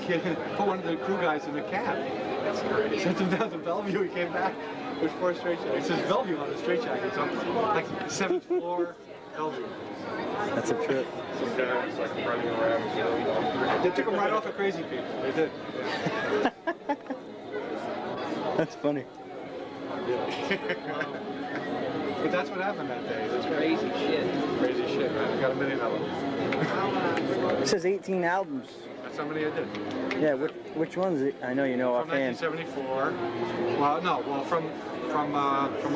put one of the crew guys in a cab. That's great. Sent him down to Bellevue. He came back with 4 straight jackets. It says Bellevue on the straight jacket. So like 7th floor, Bellevue. That's a trip. Some guys like running around. They took him right off of Crazy People. They did. Yeah. That's funny. But that's what happened that day. That's Crazy shit. Crazy shit, man. I got a million of them. It says 18 albums. That's how many I did. Yeah, which ones? I know you know From offhand. 1974. Well, no, well from Alive. From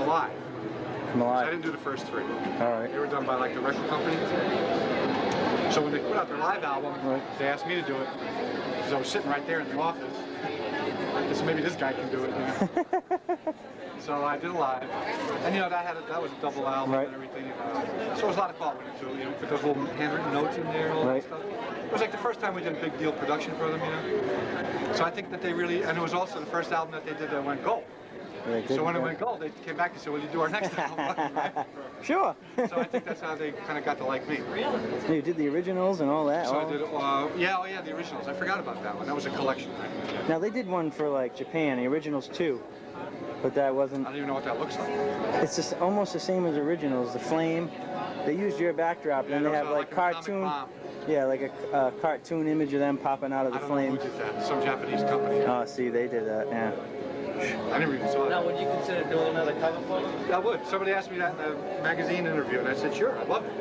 Alive. I didn't do the first 3. All right. They were done by like the record company. So when they put out their live album, they asked me to do it because I was sitting right there in the office. So maybe this guy can do it. You know? So I did Alive, and you know that was a double album and everything. So it was a lot of thought went into it. You know, put those little handwritten notes in there and all that stuff. It was like the first time we did a big deal production for them, you know. So I think that they really, and it was also the first album that they did that went gold. So when it went gold, they came back and said, "Will you do our next album?" Right? Sure. So I think that's how they kind of got to like me. So you did the originals and all that? So I did, yeah, the originals. I forgot about that one. That was a collection. Right? Now they did one for like Japan, the originals too, but that wasn't. I don't even know what that looks like. It's just almost the same as originals. The flame. They used your backdrop, and they have like cartoon. Yeah, like a cartoon image of them popping out of the flame. I don't know who did that. Some Japanese company. Oh, see, they did that. Yeah. I never even saw it. Now, would you consider doing another cover for them? I would. Somebody asked me that in a magazine interview, and I said, sure, I'd love it.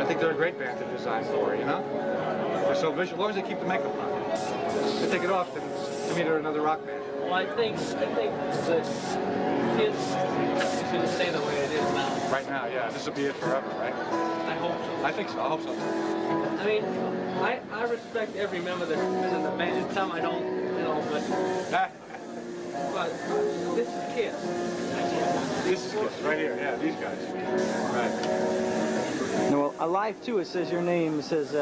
I think they're a great band to design for, you know? They're so visual, as long as they keep the makeup on. If they take it off, then to me they're another rock band. Well, I think that Kiss should stay the way it is now. Right now, yeah. This will be it forever, right? I hope so. I think so. I hope so. I mean, I respect every member that's been in the band. Some I don't, you know, but this is Kiss. This is Kiss, right here, yeah, these guys. Right. No, well, Alive too, it says your name, it says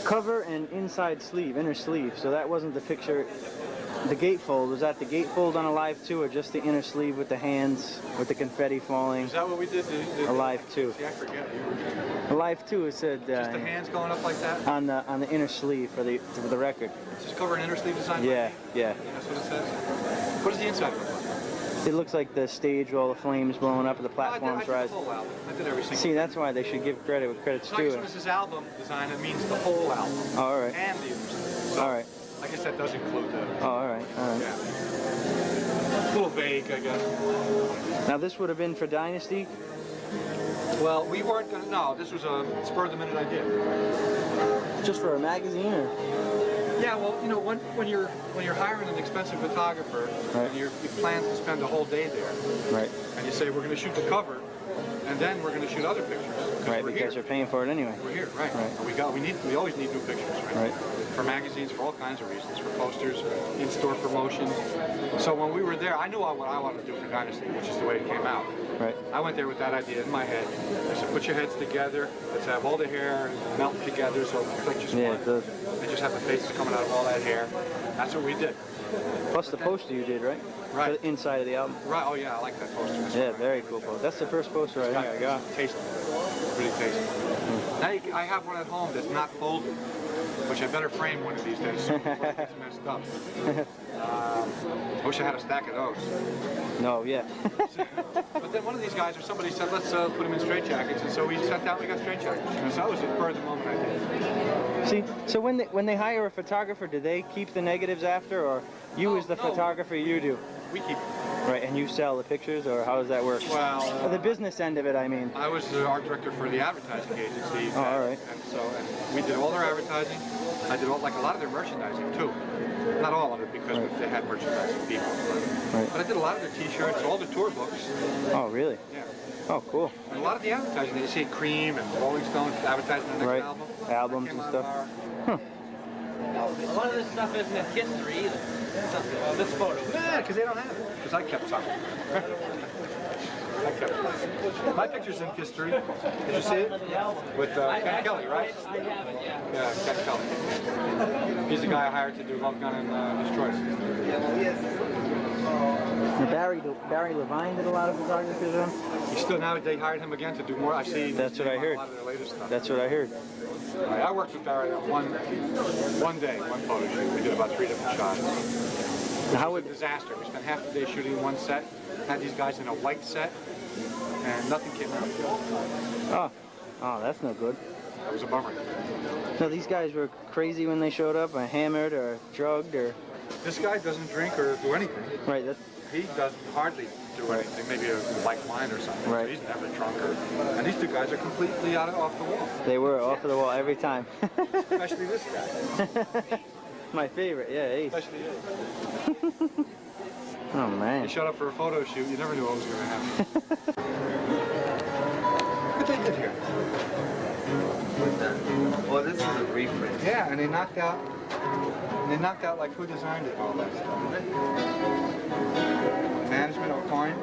cover and inside sleeve, inner sleeve, so that wasn't the picture. The gatefold, was that the gatefold on Alive 2 or just the inner sleeve with the hands, with the confetti falling? Is that what we did? Alive 2. See, I forget. Alive 2, it said... just the hands going up like that? On the inner sleeve for the record. Just cover an inner sleeve design? Yeah, yeah. That's what it says? What does the inside look like? It looks like the stage with all the flames blowing up and the platforms rising. I rising. did the whole album. I did every single See, that's why they should give credit with credit's due. When this is album design, it means the whole album. Oh, all right. And the inner sleeve. So, all right. I guess that does include that. Oh, all right, all right. Yeah. It's a little vague, I guess. Now, this would have been for Dynasty? Well, we weren't going to, no, this was a spur-of-the-minute idea. Just for a magazine, or? Yeah, well, you know, when you're hiring an expensive photographer, and you plan to spend a whole day there, right? And you say, we're going to shoot the cover, and then we're going to shoot other pictures. Right, because you're paying for it anyway. We're here, right. We always need new pictures, right? For magazines, for all kinds of reasons, for posters, in-store promotion. So when we were there, I knew what I wanted to do for Dynasty, which is the way it came out. Right. I went there with that idea in my head. I said, put your heads together, let's have all the hair melt together so the pictures work. And just have the faces coming out of all that hair. That's what we did. Plus the poster you did, right? Right. For the inside of the album. Right, oh yeah, I like that poster. That's yeah, very cool poster. That's the first poster I think I got. Tasty. Really tasty. Now I have one at home that's not folded, which I better frame one of these days so before it gets messed up. I wish I had a stack of those. No, yeah. But then one of these guys or somebody said, let's put them in straitjackets, and so we sent out, we got straitjackets. So that was a spur of the moment idea. See, so when they hire a photographer, do they keep the negatives after, or you as the photographer, you do? We keep them. Right, and you sell the pictures, or how does that work? Well, the business end of it, I mean. I was the art director for the advertising agency. Oh, all right. And we did all their advertising. I did a lot of their merchandising too. Not all of it because they had merchandising people. But I did a lot of their T-shirts, all the tour books. Oh, really? Yeah. Oh, cool. And a lot of the advertising. You see Cream and Rolling Stones advertising the next album. Albums and stuff. A lot of this stuff isn't in history either. This photo. Yeah, because they don't have it. Because I kept some. I kept some. My picture's in history. Did you see it? With Ken Kelly, right? I have it, yeah. Yeah, Ken Kelly. He's the guy I hired to do Love Gun and His Choice. Barry Levine did a lot of photography of them? He's still now, they hired him again to do more. I see. That's what I heard. A lot of their latest stuff. That's what I heard. Right, I worked with Barry on one day, one photo shoot. We did about 3 different shots. How It was a disaster. We spent half the day shooting one set, had these guys in a white set, and nothing came out. Oh, that's no good. That was a bummer. So these guys were crazy when they showed up, or hammered, or drugged, or... This guy doesn't drink or do anything. Right, that's... He doesn't hardly do anything, maybe a light wine or something. Right. So he's never drunk. And these 2 guys are completely off the wall. They were off of the wall every time. Especially this guy. My favorite, yeah, Ace. Especially you. Oh, man. He showed up for a photo shoot. You never knew what was going to happen. What they did here? Well, this is a reprint. Yeah, and they knocked out like who designed it and all that stuff. Management or coin?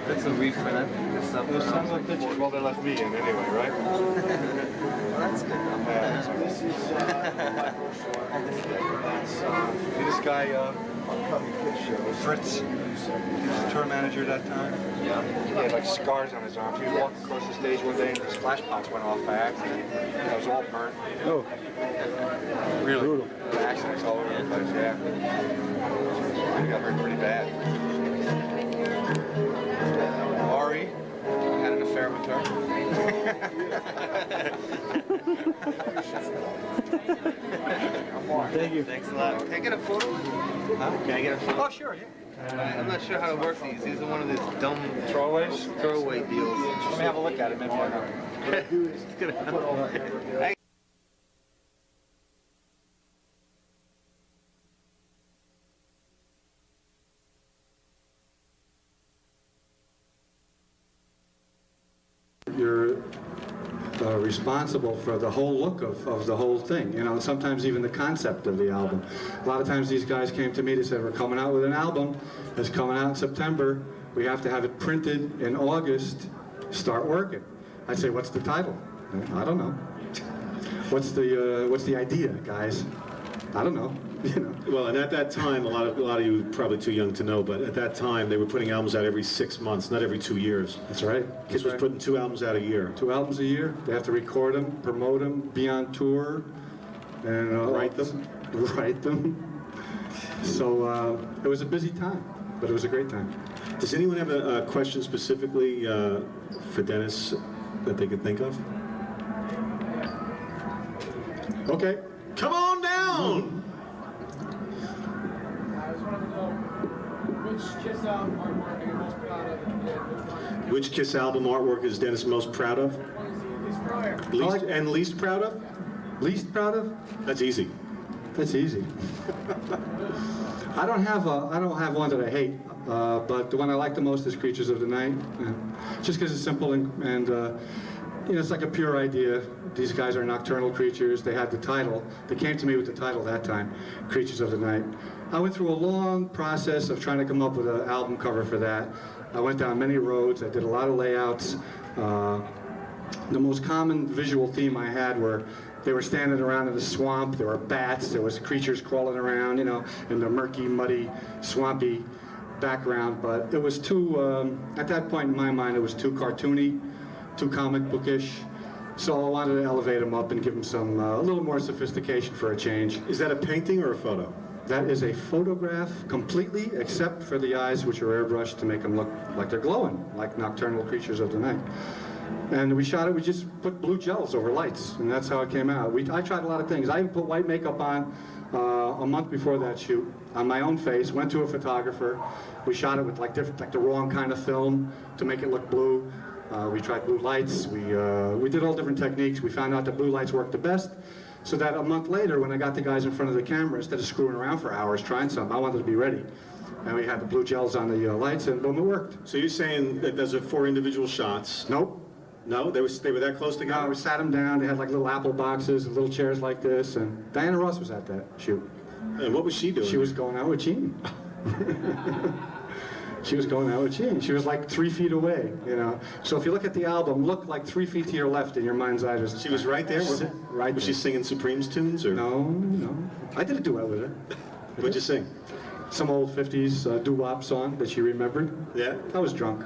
That's a reprint. I think this stuff. Those sons of bitches. Well, they left me in anyway, right? Well, that's good. Yeah. This is this guy, Fritz. He was the tour manager at that time. Yeah. He had like scars on his arms. He was walking across the stage one day and his flash pots went off by accident. It was all burnt. Oh. Really? Brutal. Accidents all over the place, yeah. He got hurt pretty bad. Ari had an affair with her. Thank you. Thanks a lot. Can I get a photo? Huh? Can I get a photo? Oh, sure, yeah. I'm not sure how to work these. These are one of these dumb Throwaways? throwaway deals. Let me have a look at it, maybe I know. You're responsible for the whole look of the whole thing, you know, and sometimes even the concept of the album. A lot of times these guys came to me, they said, we're coming out with an album, it's coming out in September, we have to have it printed in August, start working. I'd say, what's the title? I don't know. What's the idea, guys? I don't know. You know. Well, and at that time, a lot of you are probably too young to know, but at that time they were putting albums out every 6 months, not every 2 years. That's right. Kiss was putting 2 albums out a year. 2 albums a year. They have to record them, promote them, be on tour, and Write them. Write them. So it was a busy time, but it was a great time. Does anyone have a question specifically for Dennis that they could think of? Okay. Come on down! Which Kiss album artwork is Dennis most proud of? Least proud of? Least proud of? That's easy. That's easy. I don't have one that I hate, but the one I like the most is Creatures of the Night. Just because it's simple and you know, it's like a pure idea. These guys are nocturnal creatures. They had the title. They came to me with the title that time, Creatures of the Night. I went through a long process of trying to come up with an album cover for that. I went down many roads. I did a lot of layouts. The most common visual theme I had were they were standing around in the swamp. There were bats. There was creatures crawling around, you know, in the murky, muddy, swampy background. But it was too, at that point in my mind, it was too cartoony, too comic bookish. So I wanted to elevate them up and give them some, a little more sophistication for a change. Is that a painting or a photo? That is a photograph completely, except for the eyes, which are airbrushed to make them look like they're glowing, like nocturnal creatures of the night. And we shot it, we just put blue gels over lights, and that's how it came out. I tried a lot of things. I even put white makeup on a month before that shoot on my own face, went to a photographer. We shot it with like the wrong kind of film to make it look blue. We tried blue lights. We did all different techniques. We found out that blue lights worked the best. So that a month later, when I got the guys in front of the camera, instead of screwing around for hours trying something, I wanted to be ready. And we had the blue gels on the lights, and boom, it worked. So you're saying that those are 4 individual shots? Nope. No? They were that close together? No, we sat them down. They had like little apple boxes and little chairs like this. And Diana Ross was at that shoot. And what was she doing? She was going out with Gene. She was going out with Gene. She was like 3 feet away, you know. So if you look at the album, look like 3 feet to your left in your mind's eye. She was right there? Right Was there. she singing Supremes tunes? Or? No. I did a duet with her. What'd you sing? Some old 50s doo-wop song that she remembered. Yeah? I was drunk.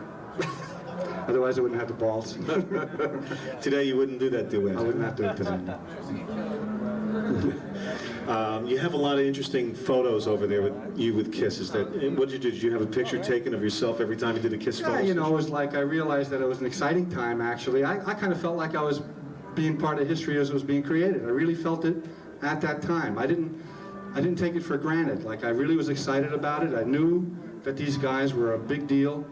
Otherwise, I wouldn't have the balls. Today you wouldn't do that duet. I wouldn't have to do it today. You have a lot of interesting photos over there with Kiss. Is that what did you do? Did you have a picture taken of yourself every time you did a Kiss photo? Yeah, you know, it was like I realized that it was an exciting time. Actually, I kind of felt like I was being part of history as it was being created. I really felt it at that time. I didn't take it for granted. Like I really was excited about it. I knew that these guys were a big deal,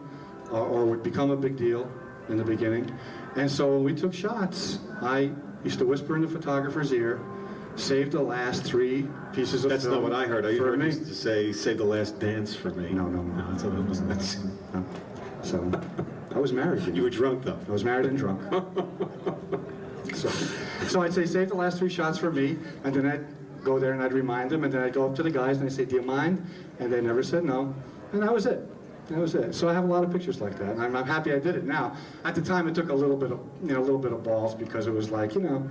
or would become a big deal in the beginning. And so when we took shots, I used to whisper in the photographer's ear, "Save the last 3 pieces of That's film not what I heard. I for heard me." you to say, "Save the last dance for me." No. That's what it wasn't. No. So I was married. You were drunk though. I was married and drunk. So I'd say, "Save the last 3 shots for me," and then I'd go there and I'd remind them, and then I'd go up to the guys and I'd say, "Do you mind?" And they never said no, and that was it. That was it. So I have a lot of pictures like that, and I'm happy I did it now. At the time, it took a little bit of balls, because it was like, you know,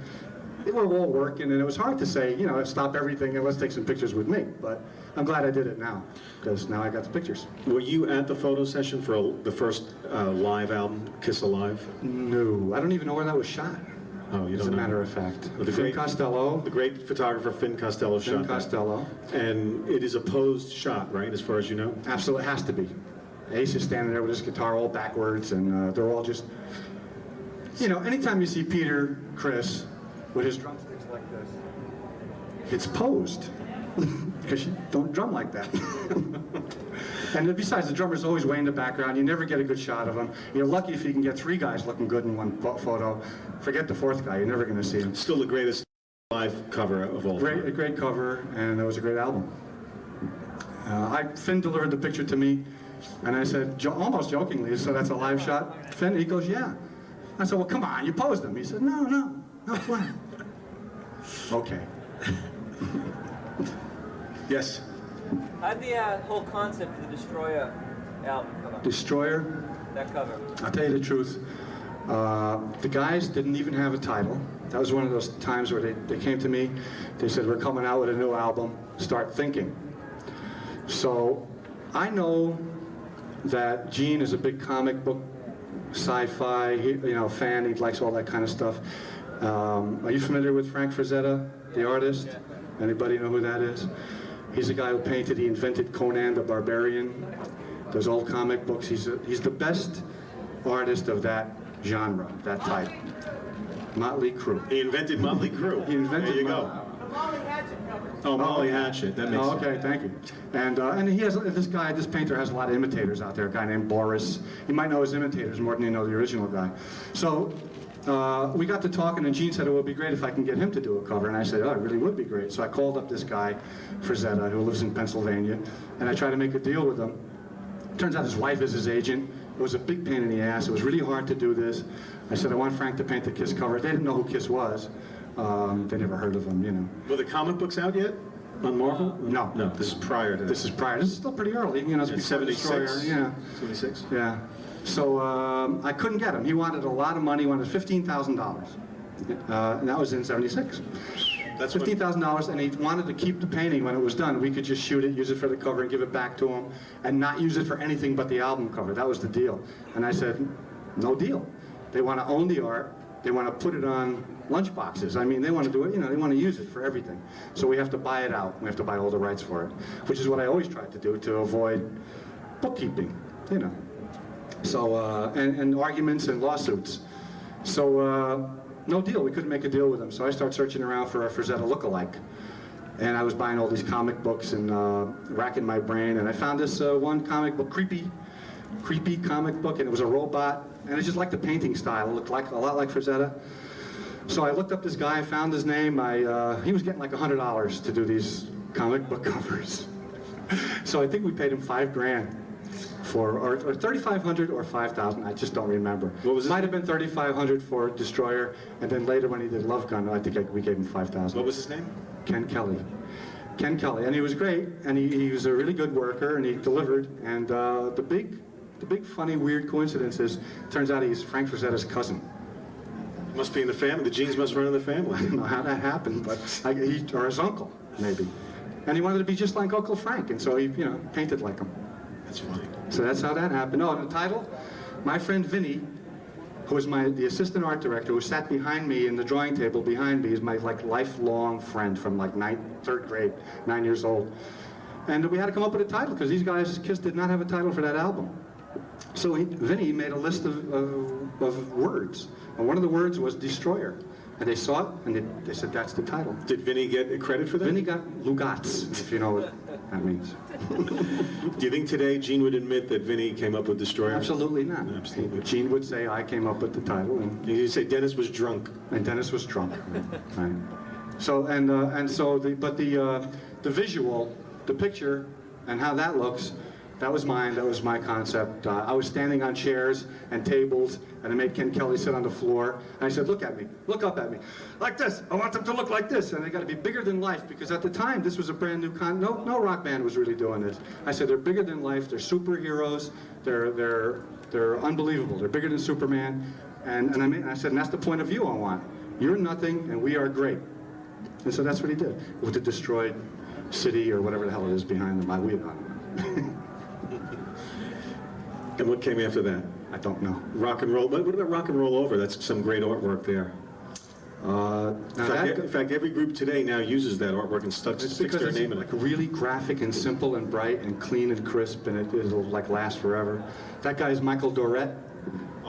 they were all working, and it was hard to say, you know, stop everything and let's take some pictures with me. But I'm glad I did it now, because now I got the pictures. Were you at the photo session for the first live album, Kiss Alive? No, I don't even know where that was shot. Oh, you don't know? As a matter of fact. Well, Finn Costello. The great photographer Finn Costello shot Finn that. Costello. And it is a posed shot, right, as far as you know? Absolutely, it has to be. Ace is standing there with his guitar all backwards, and they're all just, you know, anytime you see Peter Criss with his drumsticks like this, it's posed, because you don't drum like that. And besides, the drummer's always way in the background. You never get a good shot of him. You're lucky if you can get 3 guys looking good in one photo. Forget the 4th guy, you're never going to see him. Still the greatest live cover of all time. A great cover, and it was a great album. Finn delivered the picture to me, and I said, almost jokingly, "So that's a live shot, Finn?" He goes, "Yeah." I said, "Well, come on, you posed him." He said, No, fine." Okay. Yes. How'd the whole concept for the Destroyer album come up? Destroyer, That cover. I'll tell you the truth. The guys didn't even have a title. That was one of those times where they came to me, they said, "We're coming out with a new album, start thinking." So I know that Gene is a big comic book, sci-fi, fan. He likes all that kind of stuff. Are you familiar with Frank Frazetta, the artist? Anybody know who that is? He's the guy who he invented Conan the Barbarian, those old comic books. He's the best artist of that genre, that type. Motley Crue. He invented Motley Crue. He invented There you go. Oh, Molly Hatchet. That makes sense. Okay, thank you. And he has this painter has a lot of imitators out there. A guy named Boris. You might know his imitators more than you know the original guy. So we got to talking, and Gene said it would be great if I can get him to do a cover. And I said, "Oh, it really would be great." So I called up this guy, Frazetta, who lives in Pennsylvania, and I tried to make a deal with him. Turns out his wife is his agent. It was a big pain in the ass. It was really hard to do this. I said, "I want Frank to paint the Kiss cover." They didn't know who Kiss was. They never heard of him, you know. Were the comic books out yet on Marvel? No. No, this is prior to This is prior. This is still pretty early. You know, it's before 76. Destroyer. Yeah. 76. Yeah. So I couldn't get him. He wanted a lot of money. He wanted $15,000. And that was in 76. That's $15,000, and he wanted to keep the painting when it was done. We could just shoot it, use it for the cover, and give it back to him, and not use it for anything but the album cover. That was the deal. And I said, no deal. They want to own the art. They want to put it on lunchboxes. I mean, they want to do it, you know, they want to use it for everything. So we have to buy it out. We have to buy all the rights for it, which is what I always tried to do to avoid bookkeeping, you know. So, and arguments and lawsuits. So, no deal. We couldn't make a deal with them. So I started searching around for a Frazetta lookalike. And I was buying all these comic books and racking my brain. And I found this one comic book, creepy comic book, and it was a robot. And I just liked the painting style. It looked like a lot like Frazetta. So I looked up this guy, found his name. He was getting like $100 to do these comic book covers. So I think we paid him $5,000 for, or $3,500 or $5,000. I just don't remember. What was it? Might have been $3,500 for Destroyer, and then later when he did Love Gun, I think we gave him $5,000. What was his name? Ken Kelly. Ken Kelly, and he was great, and he was a really good worker, and he delivered. And the big funny weird coincidence is, turns out he's Frank Frazetta's cousin. Must be in the family. The genes must run in the family. I don't know how that happened, but or his uncle, maybe. And he wanted to be just like Uncle Frank, and so he, you know, painted like him. That's funny. So that's how that happened. Oh, and the title, my friend Vinny who was the assistant art director, who sat behind me in the drawing table behind me, is my like lifelong friend from like third grade, 9 years old. And we had to come up with a title because these guys, Kiss, did not have a title for that album. So Vinny made a list of words, and one of the words was Destroyer. And they saw it, and they said, that's the title. Did Vinny get credit for that? Vinny got Lugats, if you know what that means. Do you think today Gene would admit that Vinny came up with Destroyer? Absolutely not. Absolutely. Gene would say, I came up with the title. And You'd say Dennis was drunk. And Dennis was drunk. Right. So the visual, the picture, and how that looks, that was mine. That was my concept. I was standing on chairs and tables, and I made Ken Kelly sit on the floor. And I said, look at me, look up at me, like this. I want them to look like this, and they got to be bigger than life, because at the time this was a brand new no rock band was really doing this. I said they're bigger than life. They're superheroes. They're unbelievable. They're bigger than Superman. And I said, and that's the point of view I want. You're nothing, and we are great. And so that's what he did with the destroyed city or whatever the hell it is behind them. We don't know. And what came after that? I don't know. Rock and roll. What about Rock and Roll Over? That's some great artwork there. In fact, every group today now uses that artwork and sticks their name in it. Like really graphic and simple and bright and clean and crisp, and it'll like last forever. That guy is Michael Dorette.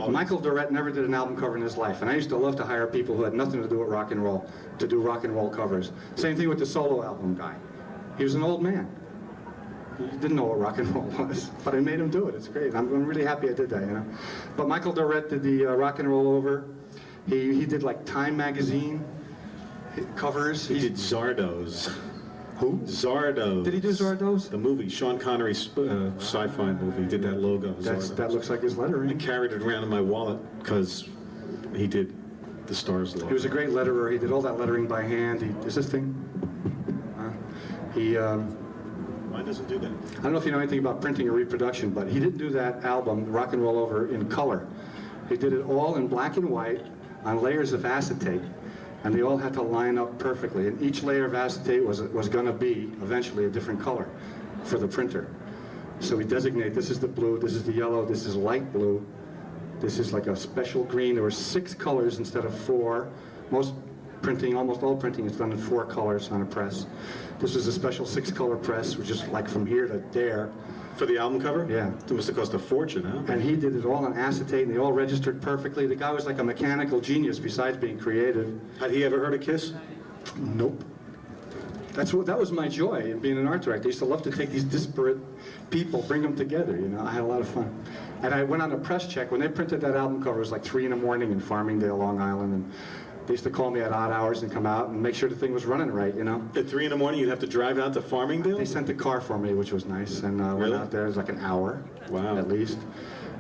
Michael Dorette never did an album cover in his life, and I used to love to hire people who had nothing to do with rock and roll to do rock and roll covers. Same thing with the solo album guy. He was an old man. He didn't know what rock and roll was, but I made him do it. It's great. I'm really happy I did that, you know. But Michael Dorette did the Rock and Roll Over. He did like Time magazine covers. He did Zardoz. Who? Zardoz. Did he do Zardoz? The movie, Sean Connery's sci-fi movie. He did that logo. That looks like his lettering. I carried it around in my wallet because he did the Stars logo. He was a great letterer. He did all that lettering by hand. Is this thing? Mine doesn't do that. I don't know if you know anything about printing or reproduction, but he didn't do that album, Rock and Roll Over, in color. He did it all in black and white on layers of acetate, and they all had to line up perfectly. And each layer of acetate was going to be eventually a different color for the printer. So we designate, this is the blue, this is the yellow, this is light blue, this is like a special green. There were 6 colors instead of 4. Almost all printing is done in 4 colors on a press. This was a special 6-color press, which is like from here to there. For the album cover? Yeah. It must have cost a fortune, huh? And he did it all on acetate, and they all registered perfectly. The guy was like a mechanical genius besides being creative. Had he ever heard of Kiss? Nope. That was my joy in being an art director. I used to love to take these disparate people, bring them together, you know. I had a lot of fun. And I went on a press check. When they printed that album cover, it was like 3 in the morning in Farmingdale, Long Island, and they used to call me at odd hours and come out and make sure the thing was running right, you know. At 3 in the morning, you'd have to drive out to Farmingdale? They sent a car for me, which was nice, and I went out there. It was like an hour, wow, at least.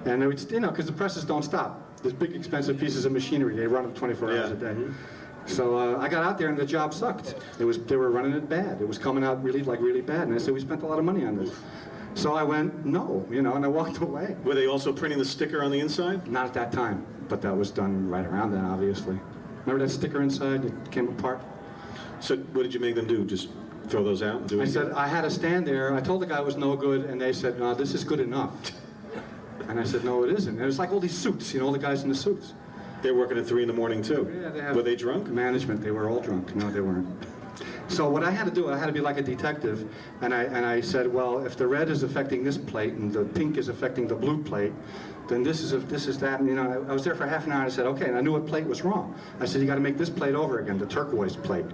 And it would, you know, because the presses don't stop. There's big, expensive pieces of machinery. They run them 24 hours a day. So I got out there, and the job sucked. They were running it bad. It was coming out really bad. And I said, we spent a lot of money on this. So I went, no, you know, and I walked away. Were they also printing the sticker on the inside? Not at that time, but that was done right around then, obviously. Remember that sticker inside that came apart? So what did you make them do? Just throw those out and do it? I said, I had to stand there. I told the guy it was no good, and they said, no, this is good enough. And I said, no, it isn't. And it was like all these suits, you know, all the guys in the suits. They're working at 3 in the morning, too. Yeah, they have. Were they drunk? Management, they were all drunk. No, they weren't. So what I had to do, I had to be like a detective, and I said, well, if the red is affecting this plate and the pink is affecting the blue plate, then this is that, and you know, I was there for half an hour, and I said, okay, and I knew what plate was wrong. I said, you got to make this plate over again, the turquoise plate.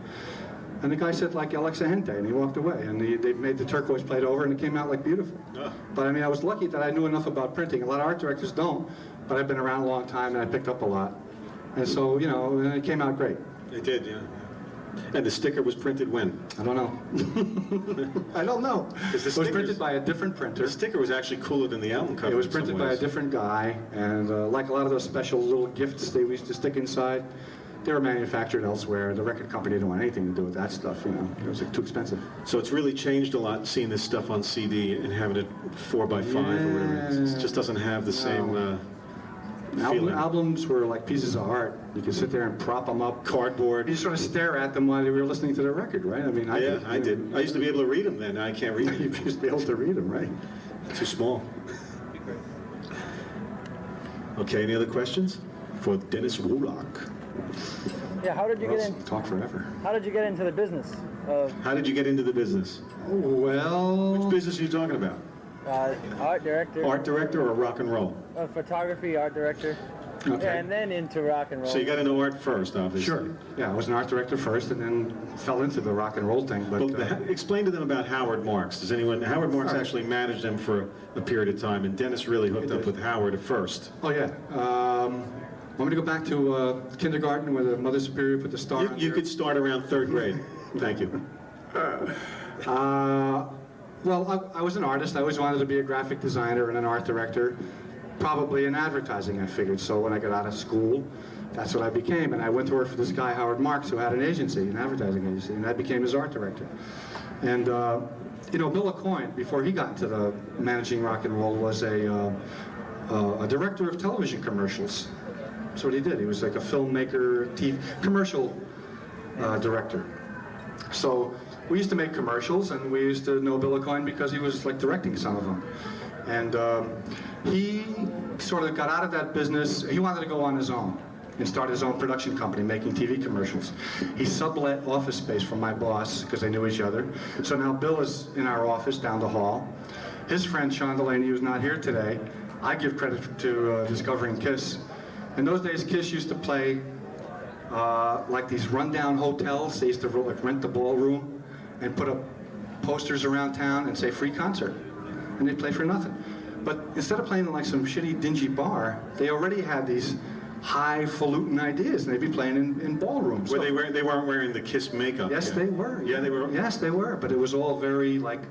And the guy said, like Alexa Hente, and he walked away, and they made the turquoise plate over, and it came out like beautiful. But I mean, I was lucky that I knew enough about printing. A lot of art directors don't, but I've been around a long time, and I picked up a lot. And so, you know, and it came out great. It did, yeah. And the sticker was printed when? I don't know. I don't know. It was printed by a different printer. The sticker was actually cooler than the album cover. It was printed by a different guy, and like a lot of those special little gifts they used to stick inside, they were manufactured elsewhere. The record company didn't want anything to do with that stuff, you know. It was like, too expensive. So it's really changed a lot seeing this stuff on CD and having it 4x5 or whatever it is. It just doesn't have the same feeling. Albums were like pieces of art. You could sit there and prop them up. Cardboard. You sort of stare at them while you were listening to the record, right? I mean, I did. I used to be able to read them then. Now I can't read them. You used to be able to read them, right? Too small. Okay, any other questions? for Dennis Woloch. Yeah, how did you get in? Talk forever. How did you get into the business of How did you get into the business? Well, Which business are you talking about? art director? Art director or rock and roll? Photography, art director. okay. Yeah, and then into rock and roll. So you got into art first, obviously. Sure. Yeah, I was an art director first, and then fell into the rock and roll thing. But Well, explain to them about Howard Marks. Does anyone? Howard Marks actually managed them for a period of time, and Dennis really hooked up with Howard at first. oh yeah. Want me to go back to kindergarten where the Mother Superior put the star? on You there? could start around 3rd grade. Thank you. Well, I was an artist. I always wanted to be a graphic designer and an art director, probably in advertising, I figured. So when I got out of school, that's what I became. And I went to work for this guy, Howard Marks, who had an agency, an advertising agency, and I became his art director. And, you know, Bill Aucoin, before he got into the managing rock and roll, was a director of television commercials. That's what he did. He was like a filmmaker, TV, commercial director. So we used to make commercials, and we used to know Bill Aucoin because he was like directing some of them. And he sort of got out of that business. He wanted to go on his own and start his own production company making TV commercials. He sublet office space from my boss because they knew each other. So now Bill is in our office down the hall. His friend Sean Delaney, who's not here today, I give credit to discovering Kiss. In those days, Kiss used to play like these rundown hotels. They used to like rent the ballroom and put up posters around town and say free concert. And they'd play for nothing. But instead of playing in like some shitty, dingy bar, they already had these highfalutin ideas, and they'd be playing in ballrooms. Were they weren't wearing the Kiss makeup? Yes, yet. they were. Yeah, they were. Yes, they were. But it was all very like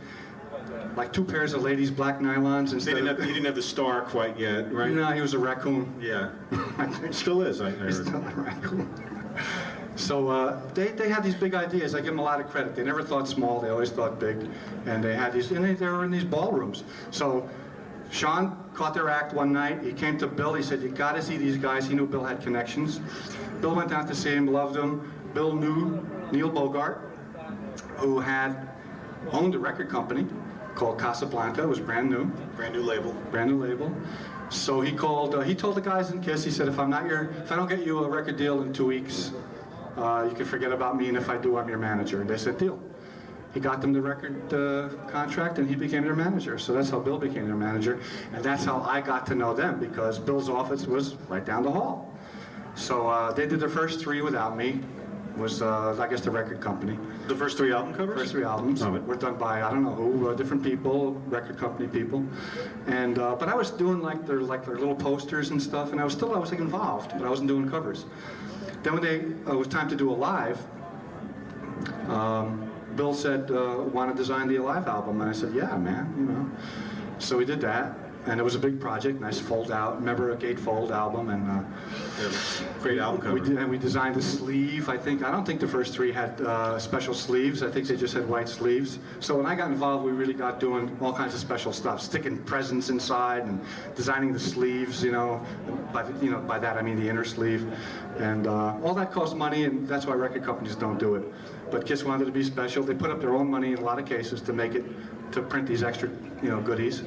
2 pairs of ladies' black nylons He instead didn't have the star quite yet, right? No, he was a raccoon. Yeah. Still is, I heard. He's still a raccoon. So they had these big ideas. I give them a lot of credit. They never thought small. They always thought big. And they had these, and they were in these ballrooms. So Sean caught their act one night. He came to Bill. He said, "You got to see these guys." He knew Bill had connections. Bill went down to see him, loved him. Bill knew Neil Bogart, who had owned a record company called Casablanca. It was brand new. Brand new label. Brand new label. So he called, he told the guys in Kiss, he said, if I don't get you a record deal in 2 weeks, you can forget about me, and if I do, I'm your manager. And they said, deal. He got them the record contract, and he became their manager. So that's how Bill became their manager, and that's how I got to know them, because Bill's office was right down the hall. So they did their first 3 without me. Was I guess the record company. The first 3 album covers? First 3 albums were done by I don't know who, different people, record company people, and but I was doing like their little posters and stuff, and I was like involved, but I wasn't doing covers. Then when it was time to do a live, Bill said, "Want to design the Alive album?" And I said, "Yeah, man, you know." So we did that. And it was a big project, nice fold out. Remember a gatefold album, and great album cover. We designed a sleeve. I don't think the first 3 had special sleeves. I think they just had white sleeves. So when I got involved, we really got doing all kinds of special stuff, sticking presents inside and designing the sleeves. You know, by that I mean the inner sleeve, and all that costs money, and that's why record companies don't do it. But Kiss wanted to be special. They put up their own money in a lot of cases to print these extra, goodies.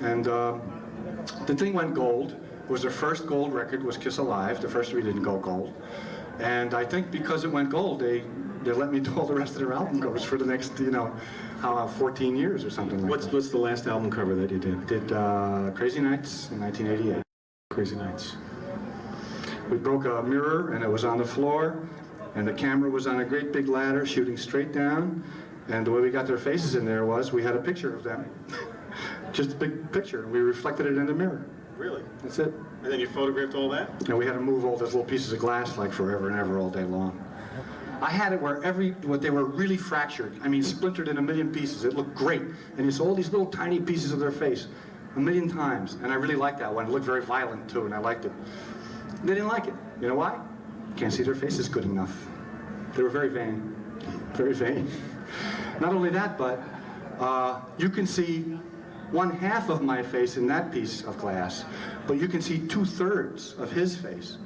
And the thing went gold. It was their first gold record, was Kiss Alive. The first 3 didn't go gold. And I think because it went gold, they let me do all the rest of their album covers for the next, 14 years or something like that. What's the last album cover that you did? Did Crazy Nights in 1988. Crazy Nights. We broke a mirror, and it was on the floor, and the camera was on a great big ladder shooting straight down, and the way we got their faces in there was we had a picture of them. Just a big picture, and we reflected it in the mirror. Really? That's it. And then you photographed all that? And we had to move all those little pieces of glass like forever and ever all day long. I had it where they were really fractured. I mean, splintered in a million pieces. It looked great. And it's all these little tiny pieces of their face, a million times. And I really liked that one. It looked very violent too, and I liked it. They didn't like it. You know why? Can't see their faces good enough. They were very vain. Very vain. Not only that, but you can see 1/2 of my face in that piece of glass, but you can see 2/3 of his face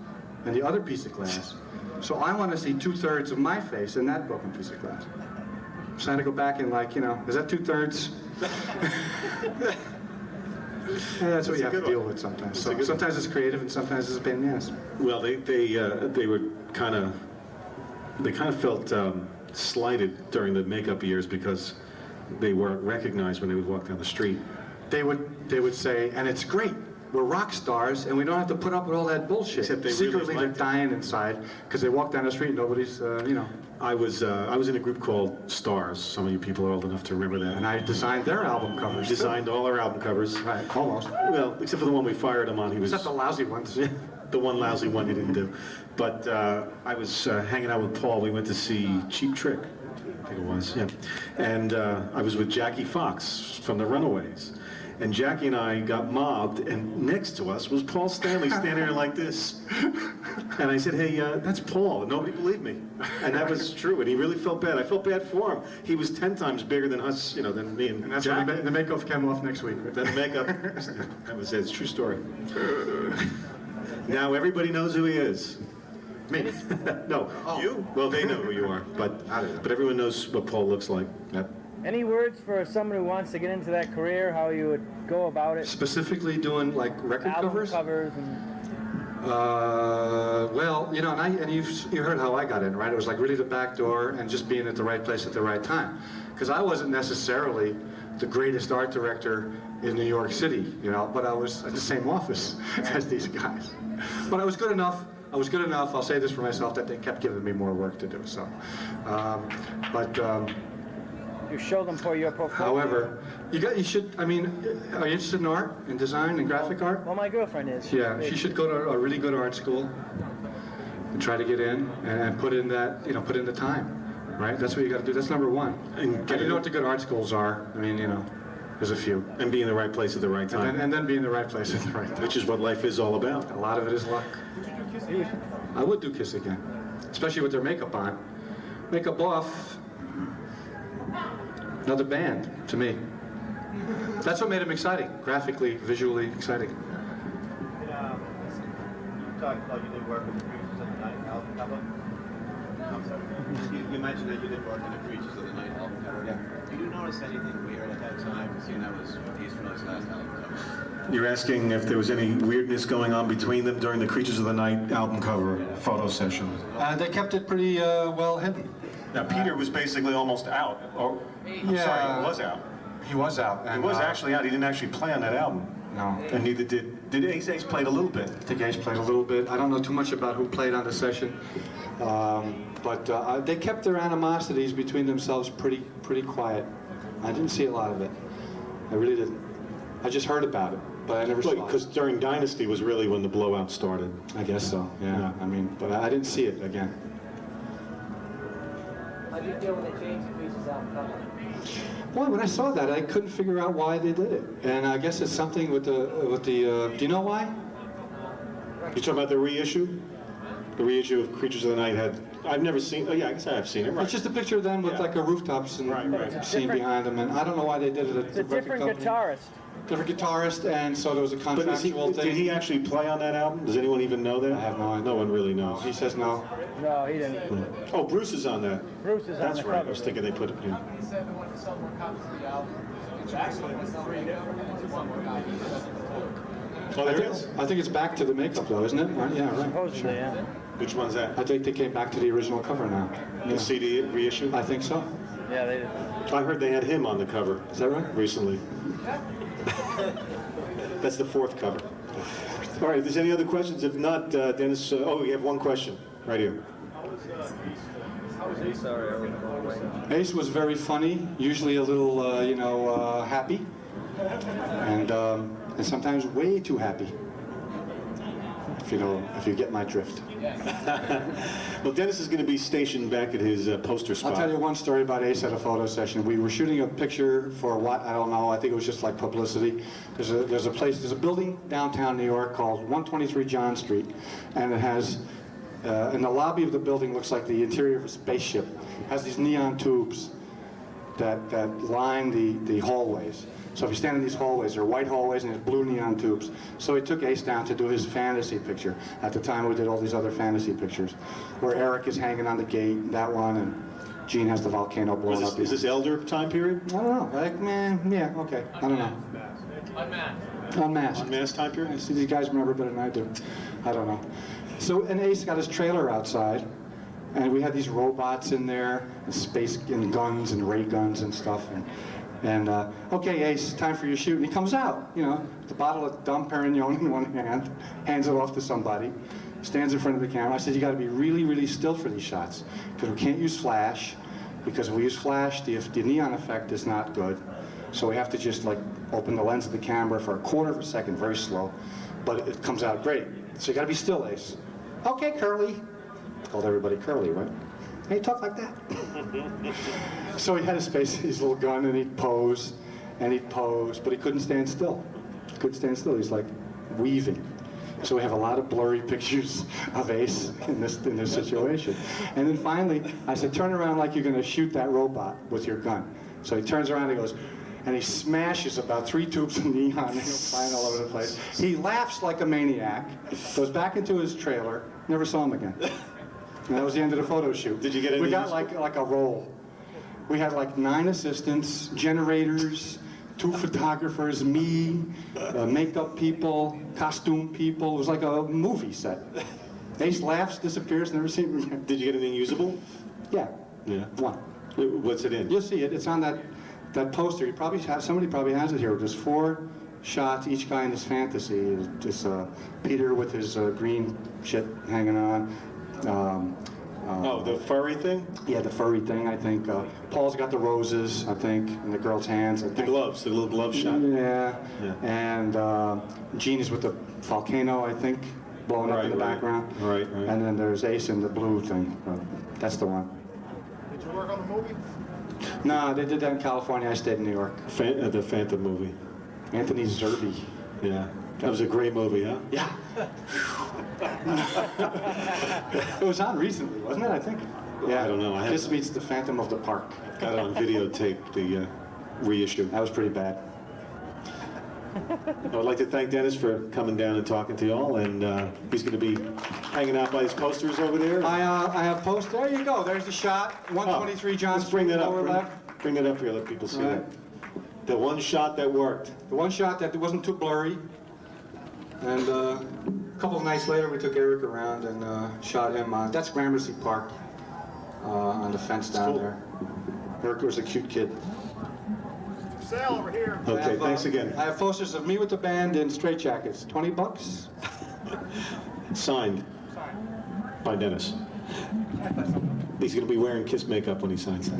in the other piece of glass. So I want to see 2/3 of my face in that broken piece of glass. So I had to go back and is that 2/3? Yeah, that's what you a have to good deal one. with sometimes. That's a So good sometimes it's creative and sometimes it's a pain in the ass. Well, they were kind of felt slighted during the makeup years because they weren't recognized when they would walk down the street. They would say, and it's great. We're rock stars, and we don't have to put up with all that bullshit. Except they Secretly, really they're liked it. dying inside because they walk down the street. Nobody's, you know. I was in a group called Stars. Some of you people are old enough to remember that. And I designed their album covers. too. Designed all our album covers. Right, almost. Well, except for the one we fired him on. He was Except the lousy ones. the one lousy one he didn't do. But I was hanging out with Paul. We went to see Cheap Trick, I think it was, yeah. And I was with Jackie Fox from the Runaways. And Jackie and I got mobbed, and next to us was Paul Stanley standing there like this. And I said, hey, that's Paul. And nobody believed me. And that was true, and he really felt bad. I felt bad for him. He was 10 times bigger than us, you know, than me and That's Jackie. when the makeup came off next week. Then the makeup, that was it. It's a true story. Now everybody knows who he is. Me. No, you? Well, they know who you are, but everyone knows what Paul looks like. Yep. Any words for someone who wants to get into that career, how you would go about it? Specifically doing like record Album covers? and Well, you know, and you heard how I got in, right? It was like really the back door and just being at the right place at the right time. Because I wasn't necessarily the greatest art director in New York City, you know, but I was in the same office as these guys. But I was good enough. I'll say this for myself, that they kept giving me more work to do. So, you show them for your portfolio. however, you should. I mean, are you interested in art, in design, and graphic art? Well, my girlfriend is. Yeah, she should go to a really good art school and try to get in and put in that, you know, put in the time, right? That's what you got to do. That's number one. And you know what the good art schools are? I mean, you know, there's a few. And be in the right place at the right time. And then be in the right place at the right time. Which is what life is all about. A lot of it is luck. I would do Kiss again, especially with their makeup on. Makeup off. Another band to me. That's what made them exciting, graphically, visually exciting. You talked about you did work with the Creatures of the Night album cover. I'm sorry. You mentioned that you did work on the Creatures of the Night album cover. Yeah. Did you notice anything weird at that time, seeing that was Ace Frehley's last album cover? You're asking if there was any weirdness going on between them during the Creatures of the Night album cover photo session. They kept it pretty well hidden. Now, Peter was basically almost out. Or, I'm sorry, he was out. He was out. He And, was actually out. He didn't actually play on that album. No. And neither did Ace. Ace played a little bit. I think Ace played a little bit. I don't know too much about who played on the session, but they kept their animosities between themselves pretty quiet. I didn't see a lot of it. I really didn't. I just heard about it, but I never saw it. Because during Dynasty was really when the blowout started. I guess so. Yeah. I mean, but I didn't see it again. How do you feel when they changed the Creatures album cover? Well, when I saw that, I couldn't figure out why they did it, and I guess it's something with the. Do you know why? You talking about the reissue? The reissue of Creatures of the Night had. I've never seen. Oh yeah, I guess I have seen it. Right. It's just a picture of them with Yeah. like a rooftops and Right. scene behind them, and I don't know why they did it. It's a different guitarist. Different guitarist, and so there was a But contractual thing. did he actually play on that album? Does anyone even know that? I have no idea. No one really knows. He says no. No, he didn't. Oh, Bruce is on that. Bruce is on That's the right. I cover. was thinking they put it. Yeah. He said they wanted to sell more copies of the album. It's actually three different ones. One more copy. Oh, there is. I think it's back to the makeup though, isn't it? Right? Yeah, right. Supposedly, yeah. Which one's that? I think they came back to the original cover now. The CD reissue? I think so. Yeah, they did. I heard they had him on the cover Is that right? recently. That's the fourth cover. All right, if there's any other questions, if not, Dennis, we have one question right here. How was Ace? Sorry, I wasn't all the way. Ace was very funny, usually a little, happy, and sometimes way too happy. If you get my drift. Well, Dennis is going to be stationed back at his poster spot. I'll tell you one story about Ace at a photo session. We were shooting a picture for what, I don't know, I think it was just like publicity. There's a building downtown New York called 123 John Street, and it has, in the lobby of the building looks like the interior of a spaceship. It has these neon tubes that line the hallways. So if you stand in these hallways, they're white hallways and there's blue neon tubes. So we took Ace down to do his fantasy picture. At the time we did all these other fantasy pictures, where Eric is hanging on the gate, that one, and Gene has the volcano blowing up. Is this elder time period? I don't know. Like, man, yeah, okay. I don't know. Unmasked. Unmasked. Unmasked time I period? see these guys remember better than I do. I don't know. So, and Ace got his trailer outside, and we had these robots in there, and space and guns and ray guns and stuff. And okay, Ace, time for your shoot. And he comes out, you know, with a bottle of Dom Perignon in one hand, hands it off to somebody, stands in front of the camera. I said, you got to be really, really still for these shots, because we can't use flash, because if we use flash, the neon effect is not good. So we have to just like open the lens of the camera for a quarter of a second, very slow, but it comes out great. So you got to be still, Ace. Okay, Curly. Called everybody Curly, right? Hey, talk like that. So he had his little gun, and he'd pose, but he couldn't stand still. He couldn't stand still. He's like weaving. So we have a lot of blurry pictures of Ace in this situation. And then finally, I said, turn around like you're going to shoot that robot with your gun. So he turns around and he goes, and he smashes about 3 tubes of neon, and he's flying all over the place. He laughs like a maniac, goes back into his trailer, never saw him again. And that was the end of the photo shoot. Did you get any? We got like a roll. We had like 9 assistants, generators, 2 photographers, me, makeup people, costume people. It was like a movie set. Ace laughs, disappears, never seen him again. Did you get anything usable? Yeah. Yeah. 1. What's it in? You'll see it. It's on that poster. Somebody probably has it here. There's 4 shots, each guy in his fantasy. Just Peter with his green shit hanging on. Oh, the furry thing? Yeah, the furry thing, I think. Paul's got the roses, I think, in the girl's hands. I think. The gloves, the little glove shot. Yeah. Yeah. And Gene is with the volcano, I think, blowing up in the background. Right. And then there's Ace in the blue thing. That's the one. Did you work on the movie? No, they did that in California. I stayed in New York. The Phantom movie. Anthony Zerbe. Yeah. That was a great movie, huh? Yeah. It was on recently, wasn't it? I think. Yeah. I don't know. Kiss meets the Phantom of the Park. Got it on videotape, the reissue. That was pretty bad. I would like to thank Dennis for coming down and talking to y'all, and he's going to be hanging out by his posters over there. I have post. There you go. There's the shot. 123 John Let's bring Street, that up. lower left. Bring it up here. Let people see Right. that. The one shot that worked. The one shot that wasn't too blurry. And a couple of nights later, we took Eric around and shot him on. That's Gramercy Park on the fence down cool. there. Eric was a cute kid. Sale over here. Okay, thanks again. I have posters of me with the band in straitjackets. $20. Signed by Dennis. He's going to be wearing Kiss makeup when he signs that.